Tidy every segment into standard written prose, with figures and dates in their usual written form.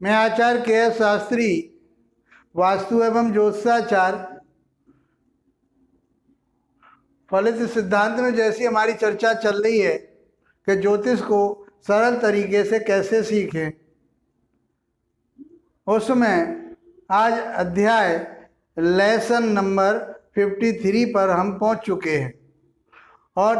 मैं आचार्य के एस शास्त्री वास्तु एवं ज्योतिषाचार फलित सिद्धांत में जैसी हमारी चर्चा चल रही है कि ज्योतिष को सरल तरीके से कैसे सीखें, उसमें आज अध्याय लेसन नंबर 53 पर हम पहुंच चुके हैं। और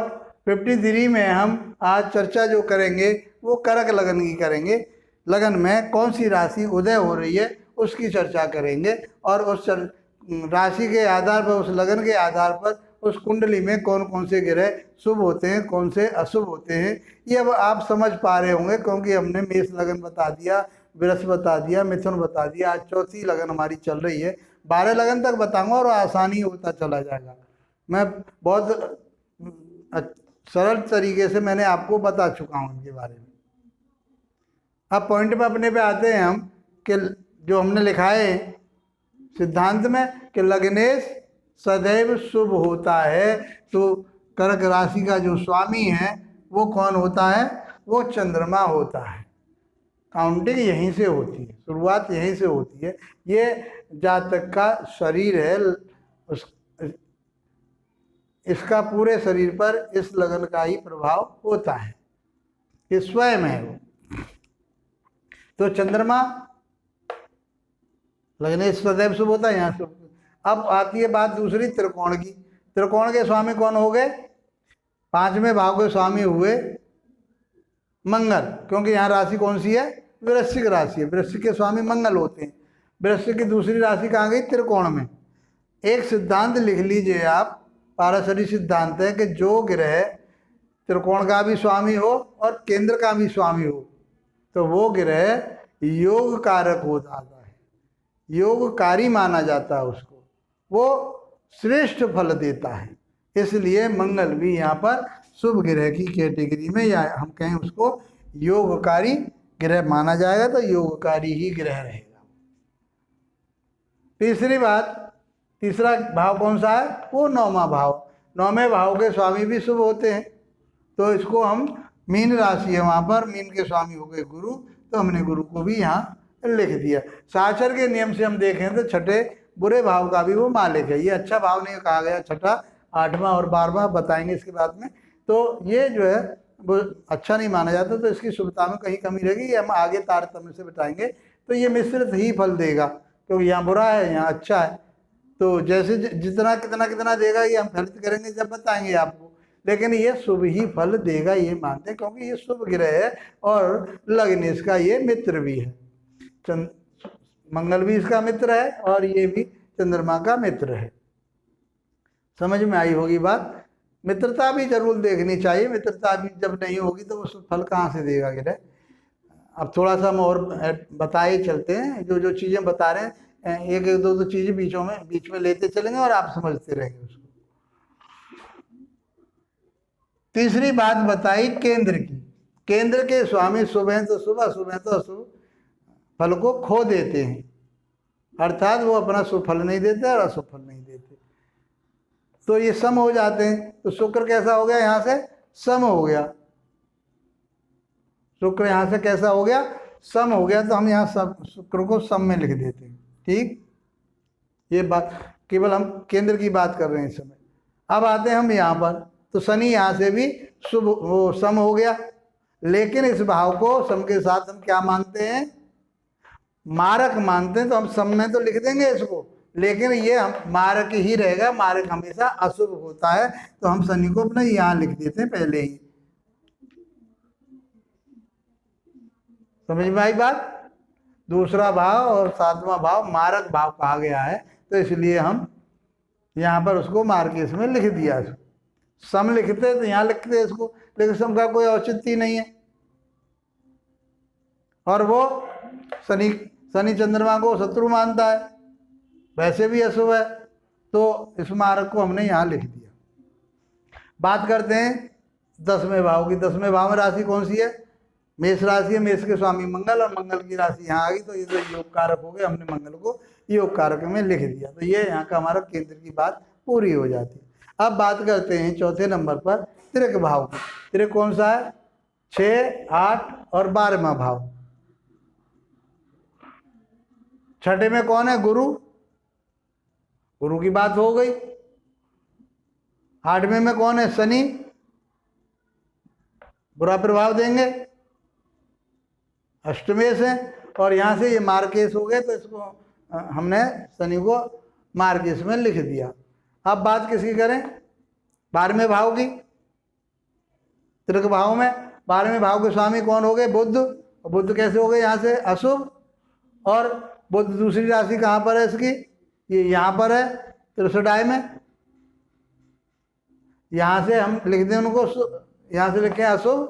53 में हम आज चर्चा जो करेंगे वो कर्क लगन की करेंगे। लगन में कौन सी राशि उदय हो रही है उसकी चर्चा करेंगे और उस राशि के आधार पर, उस लगन के आधार पर उस कुंडली में कौन कौन से ग्रह शुभ होते हैं, कौन से अशुभ होते हैं, ये अब आप समझ पा रहे होंगे, क्योंकि हमने मेष लगन बता दिया, वृष बता दिया, मिथुन बता दिया। आज चौथी लगन हमारी चल रही है। 12 लगन तक बताऊंगा और आसानी होता चला जाएगा। मैं बहुत सरल तरीके से मैंने आपको बता चुका हूँ इनके बारे में। अब पॉइंट पे अपने पे आते हैं हम कि जो हमने लिखा है सिद्धांत में कि लग्नेश सदैव शुभ होता है। तो कर्क राशि का जो स्वामी है वो कौन होता है? वो चंद्रमा होता है। काउंटिंग यहीं से होती है, शुरुआत यहीं से होती है। ये जातक का शरीर है, इसका पूरे शरीर पर इस लगन का ही प्रभाव होता है, ये स्वयं है वो। तो चंद्रमा लगने सदैव शुभ होता है, यहाँ शुभ। अब आती है बात दूसरी, त्रिकोण की। त्रिकोण के स्वामी कौन हो गए? 5वें भाव के स्वामी हुए मंगल, क्योंकि यहाँ राशि कौन सी है? वृश्चिक राशि है। वृश्चिक के स्वामी मंगल होते हैं। वृश्चिक की दूसरी राशि कहाँ गई? त्रिकोण में। एक सिद्धांत लिख लीजिए आप, पारस्परिक सिद्धांत है कि जो ग्रह त्रिकोण का भी स्वामी हो और केंद्र का भी स्वामी हो तो वो ग्रह योग कारक हो जाता है, योगकारी माना जाता है उसको, वो श्रेष्ठ फल देता है। इसलिए मंगल भी यहाँ पर शुभ ग्रह की कैटेगरी में, या हम कहें उसको योगकारी ग्रह माना जाएगा, तो योगकारी ही ग्रह रहेगा। तीसरी बात, तीसरा भाव कौन सा है? वो 9वां भाव। 9वें भाव के स्वामी भी शुभ होते हैं। तो इसको हम, मीन राशि है वहाँ पर, मीन के स्वामी हो गए गुरु, तो हमने गुरु को भी यहाँ लिख दिया। शास्त्र के नियम से हम देखें तो छठे बुरे भाव का भी वो मालिक है। ये अच्छा भाव नहीं कहा गया, छठा, 8वां और 12वां बताएंगे इसके बाद में। तो ये जो है वो अच्छा नहीं माना जाता, तो इसकी शुभता में कहीं कमी रहेगी, ये हम आगे तारतम्य से बताएंगे। तो ये मिश्रित ही फल देगा, क्योंकि यहाँ बुरा है यहाँ अच्छा है। तो जैसे जितना कितना कितना देगा ये हम फलित करेंगे जब बताएंगे आपको, लेकिन ये शुभ ही फल देगा ये मानते हैं, क्योंकि ये शुभ ग्रह है और लग्न इसका ये मित्र भी है। मंगल भी इसका मित्र है और ये भी चंद्रमा का मित्र है। समझ में आई होगी बात। मित्रता भी जरूर देखनी चाहिए, मित्रता भी जब नहीं होगी तो उस फल कहाँ से देगा ग्रह। अब थोड़ा सा हम और बताए चलते हैं, जो जो चीज़ें बता रहे हैं, एक एक दो चीज़ें बीच में लेते चलेंगे और आप समझते रहेंगे उसको। तीसरी बात बताई केंद्र की। केंद्र के स्वामी शुभ हैं तो शुभ, अशुभ हैं तो अशुभ फल को खो देते हैं, अर्थात वो अपना शुभ फल नहीं देते और अशुभ फल नहीं देते। तो ये सम हो जाते हैं। तो शुक्र कैसा हो गया? यहाँ से सम हो गया। शुक्र यहाँ से कैसा हो गया? सम हो गया। तो हम यहाँ सब शुक्र को सम में लिख देते हैं। ठीक, ये बात केवल हम केंद्र की बात कर रहे हैं इस समय। अब आते हैं हम यहाँ पर, तो शनि यहाँ से भी शुभ वो सम हो गया, लेकिन इस भाव को सम के साथ हम क्या मानते हैं? मारक मानते हैं। तो हम सम में तो लिख देंगे इसको, लेकिन ये हम मारक ही रहेगा। मारक हमेशा अशुभ होता है, तो हम शनि को अपना यहाँ लिख देते हैं पहले ही। समझ में आई बात? दूसरा भाव और 7वां भाव मारक भाव कहा गया है, तो इसलिए हम यहाँ पर उसको मार्केश में लिख दिया। सम लिखते तो यहाँ लिखते इसको, लेकिन सम का कोई औचित्य नहीं है। और वो शनि चंद्रमा को शत्रु मानता है, वैसे भी अशुभ है, तो इस मार्ग को हमने यहाँ लिख दिया। बात करते हैं 10वें भाव की। 10वें भाव में राशि कौन सी है? मेष राशि है। मेष के स्वामी मंगल, और मंगल की राशि यहाँ आ गई, तो ये तो योग कारक हो गए। हमने मंगल को योग कारक में लिख दिया, तो ये यहाँ का हमारा केंद्र की बात पूरी हो जाती है। अब बात करते हैं चौथे नंबर पर त्रिक भाव की। त्रिक कौन सा है? 6, 8 और 12वां भाव। छठे में कौन है? गुरु, गुरु की बात हो गई। आठवें में कौन है? शनि, बुरा प्रभाव देंगे। अष्टमेश है और यहाँ से ये मार्केश हो गए, तो इसको हमने शनि को मार्केश में लिख दिया। अब बात किसकी करें? 12वें भाव की। त्रिक भाव में 12वें भाव के स्वामी कौन हो गए? बुध। बुध कैसे हो गए? यहाँ से अशुभ। और बुध दूसरी राशि कहाँ पर है इसकी? ये यहाँ पर है त्रिशुडाय में। यहाँ से हम लिख दें उनको, यहाँ से लिखें अशुभ,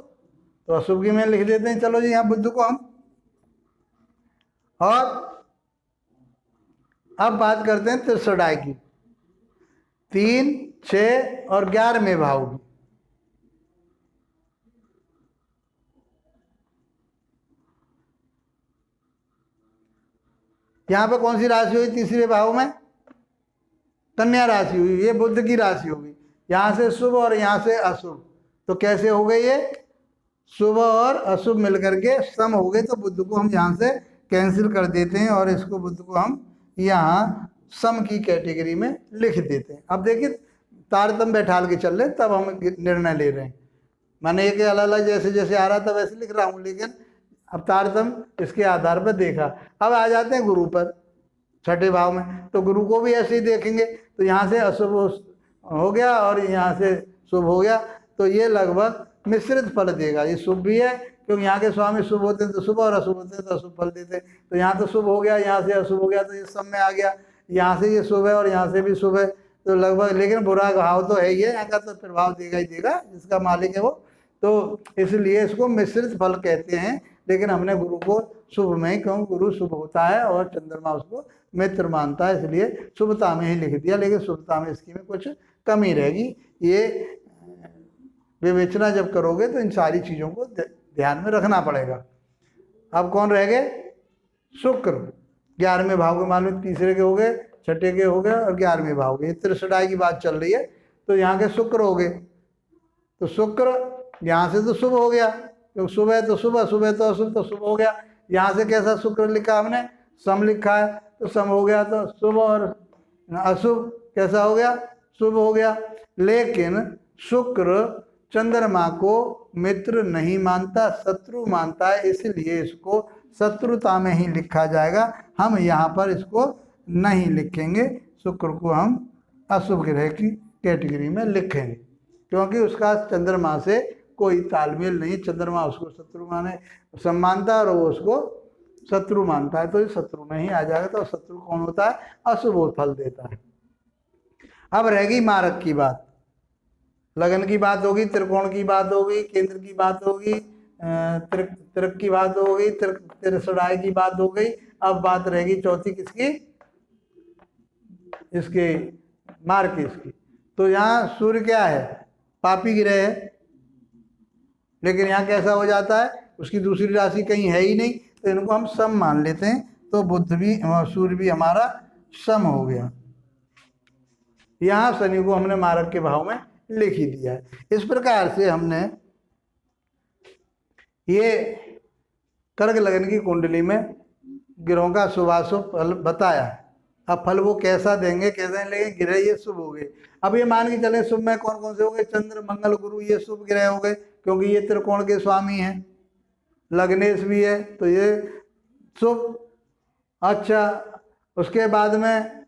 तो अशुभ की में लिख देते हैं। चलो जी, यहाँ बुध को हम। और अब बात करते हैं त्रिशुडाय की, 3, 6 और 11वें भाव की। यहाँ पे कौन सी राशि हुई? तीसरे भाव में कन्या राशि हुई। ये बुध की राशि होगी। यहाँ से शुभ और यहाँ से अशुभ, तो कैसे हो गए? ये शुभ और अशुभ मिलकर के सम हो गए। तो बुध को हम यहाँ से कैंसिल कर देते हैं और इसको बुध को हम यहाँ सम की कैटेगरी में लिख देते हैं। अब देखिए, तारतम्य बैठाल के चल रहे, तब हम निर्णय ले रहे हैं। मैंने एक अलग अलग जैसे जैसे आ रहा था वैसे लिख रहा हूँ, लेकिन अब तारतम्य इसके आधार पर देखा। अब आ जाते हैं गुरु पर, छठे भाव में। तो गुरु को भी ऐसे ही देखेंगे, तो यहाँ से अशुभ हो गया और यहाँ से शुभ हो गया, तो ये लगभग मिश्रित फल देगा। ये शुभ भी है क्योंकि यहाँ के स्वामी शुभ होते हैं तो शुभ, और अशुभ होते हैं तो अशुभ फल देते हैं। तो यहाँ तो शुभ हो गया, यहाँ से अशुभ हो गया, तो ये सब में आ गया। यहाँ से ये शुभ है और यहाँ से भी शुभ है, तो लगभग, लेकिन बुरा भाव तो है ही है, यहाँ का तो प्रभाव देगा ही देगा, जिसका मालिक है वो। तो इसलिए इसको मिश्रित फल कहते हैं। लेकिन हमने गुरु को शुभ में ही, क्योंकि गुरु शुभ होता है और चंद्रमा उसको मित्र मानता है, इसलिए शुभता में ही लिख दिया। लेकिन शुभता में इसकी में कुछ कमी रहेगी। ये विवेचना जब करोगे तो इन सारी चीज़ों को ध्यान में रखना पड़ेगा। अब कौन रह गए? शुक्र। 11वें भाव के मालूम, तीसरे के हो गए, छठे के हो गए और 11वें भाव के। त्रिशुडाई की बात चल रही है, तो यहाँ के शुक्र हो गए। तो शुक्र यहाँ से तो शुभ हो गया, क्योंकि शुभ है तो शुभ, अशुभ है तो अशुभ, तो शुभ हो गया। यहाँ से कैसा शुक्र लिखा हमने? सम लिखा है, तो सम हो गया, तो शुभ और अशुभ कैसा हो गया? शुभ हो गया। लेकिन शुक्र चंद्रमा को मित्र नहीं मानता, शत्रु मानता है, इसलिए इसको शत्रुता में ही लिखा जाएगा। हम यहाँ पर इसको नहीं लिखेंगे, शुक्र को हम अशुभ ग्रह की कैटेगरी में लिखेंगे, क्योंकि उसका चंद्रमा से कोई तालमेल नहीं। चंद्रमा उसको शत्रु माने सम्मानता है और वो उसको शत्रु मानता है, तो ये शत्रु में ही आ जाएगा। तो शत्रु कौन होता है? अशुभ फल देता है। अब रहेगी मारक की बात, लगन की बात होगी, त्रिकोण की बात होगी, केंद्र की बात होगी, त्रिक की बात हो गई, त्रिशुडाई की बात हो गई। अब बात रहेगी चौथी किसकी? इसके मार्केश की। तो यहाँ सूर्य क्या है? पापी ग्रह है, लेकिन यहाँ कैसा हो जाता है? उसकी दूसरी राशि कहीं है ही नहीं, तो इनको हम सम मान लेते हैं। तो बुध भी, सूर्य भी हमारा सम हो गया। यहाँ शनि को हमने मारक के भाव में लिख ही दिया है। इस प्रकार से हमने ये कर्क लगन की कुंडली में ग्रहों का शुभाशुभ फल बताया। अब फल वो कैसा देंगे, कैसे लेंगे? ग्रह ये शुभ हो गए। अब ये मान के चले शुभ में कौन कौन से हो गए? चंद्र, मंगल, गुरु, ये शुभ ग्रह हो गए, क्योंकि ये त्रिकोण के स्वामी हैं। लग्नेश भी है, तो ये शुभ। अच्छा, उसके बाद में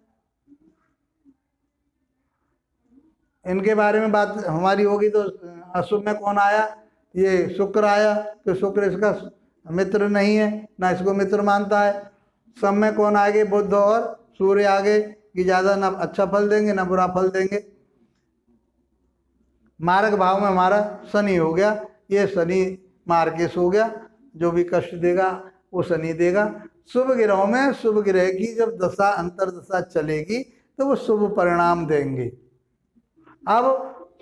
इनके बारे में बात हमारी होगी, तो अशुभ में कौन आया? ये शुक्र आया, तो शुक्र इसका मित्र नहीं है, ना इसको मित्र मानता है। सब में कौन आगे? बुध और सूर्य आगे, कि ज़्यादा ना अच्छा फल देंगे ना बुरा फल देंगे। मारक भाव में हमारा शनि हो गया, ये शनि मार्केश हो गया, जो भी कष्ट देगा वो शनि देगा। शुभ ग्रहों में शुभ ग्रह की जब दशा अंतरदशा चलेगी तो वो शुभ परिणाम देंगे। अब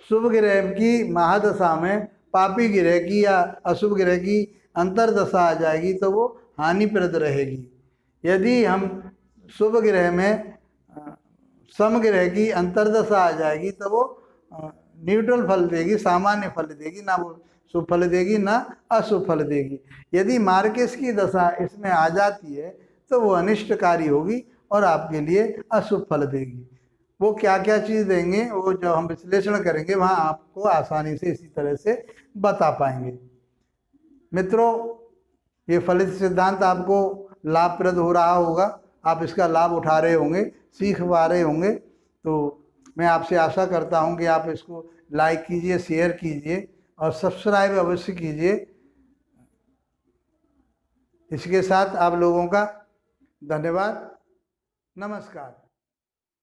शुभ ग्रह की महादशा में पापी ग्रह की या अशुभ ग्रह की अंतरदशा आ जाएगी तो वो हानिप्रद रहेगी। यदि हम शुभ ग्रह में सम ग्रह की अंतरदशा आ जाएगी तो वो न्यूट्रल फल देगी, सामान्य फल देगी, ना वो शुभ फल देगी ना अशुभ फल देगी। यदि मार्केश की दशा इसमें आ जाती है तो वो अनिष्टकारी होगी और आपके लिए अशुभ फल देगी। वो क्या क्या चीज़ देंगे वो जब हम विश्लेषण करेंगे वहाँ आपको आसानी से इसी तरह से बता पाएंगे। मित्रों, ये फलित सिद्धांत आपको लाभप्रद हो रहा होगा, आप इसका लाभ उठा रहे होंगे, सीख पा रहे होंगे। तो मैं आपसे आशा करता हूँ कि आप इसको लाइक कीजिए, शेयर कीजिए और सब्सक्राइब अवश्य कीजिए। इसके साथ आप लोगों का धन्यवाद। नमस्कार।